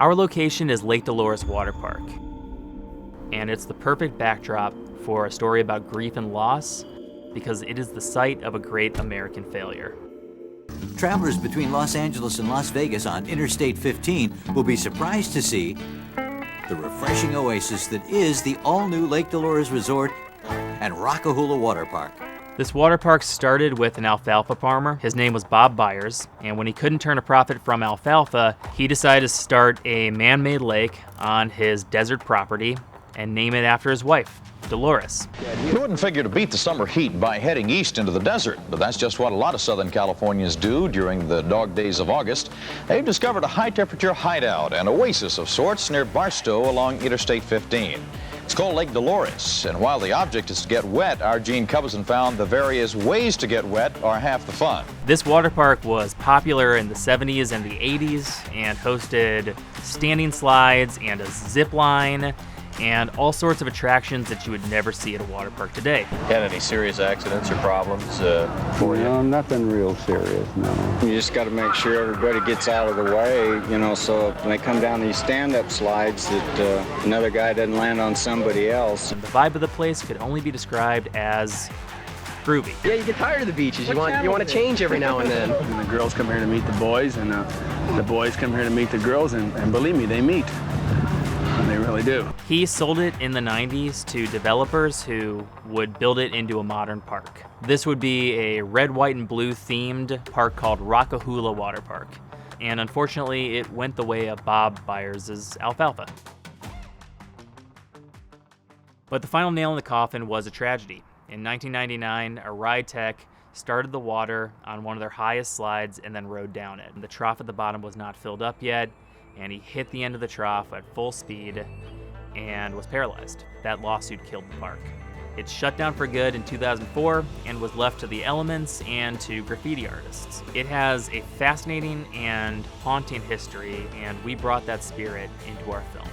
Our location is Lake Dolores Waterpark, and it's the perfect backdrop for a story about grief and loss because it is the site of a great American failure. Travelers between Los Angeles and Las Vegas on Interstate 15 will be surprised to see the refreshing oasis that is the all-new Lake Dolores Resort and Rockahula Water Park. This water park started with an alfalfa farmer. His name was Bob Byers, and when he couldn't turn a profit from alfalfa, he decided to start a man-made lake on his desert property and name it after his wife, Dolores. You wouldn't figure to beat the summer heat by heading east into the desert, but that's just what a lot of Southern Californians do during the dog days of August. They've discovered a high-temperature hideout, an oasis of sorts near Barstow along Interstate 15. It's called Lake Dolores, and while the object is to get wet, our Gene Cubison found the various ways to get wet are half the fun. This water park was popular in the 70s and the 80s and hosted standing slides and a zip line and all sorts of attractions that you would never see at a water park today. Had any serious accidents or problems for you? No, nothing real serious, no. You just got to make sure everybody gets out of the way, so when they come down these stand-up slides that another guy doesn't land on somebody else. And the vibe of the place could only be described as groovy. Yeah, you get tired of the beaches. You want to change every now and then. And the girls come here to meet the boys, and the boys come here to meet the girls, and believe me, they meet. And they really do. He sold it in the 90s to developers who would build it into a modern park. This would be a red, white, and blue themed park called Rockahula Waterpark. And unfortunately, it went the way of Bob Byers' alfalfa. But the final nail in the coffin was a tragedy. In 1999, a ride tech started the water on one of their highest slides and then rode down it. The trough at the bottom was not filled up yet, and he hit the end of the trough at full speed and was paralyzed. That lawsuit killed the park. It shut down for good in 2004 and was left to the elements and to graffiti artists. It has a fascinating and haunting history, and we brought that spirit into our film.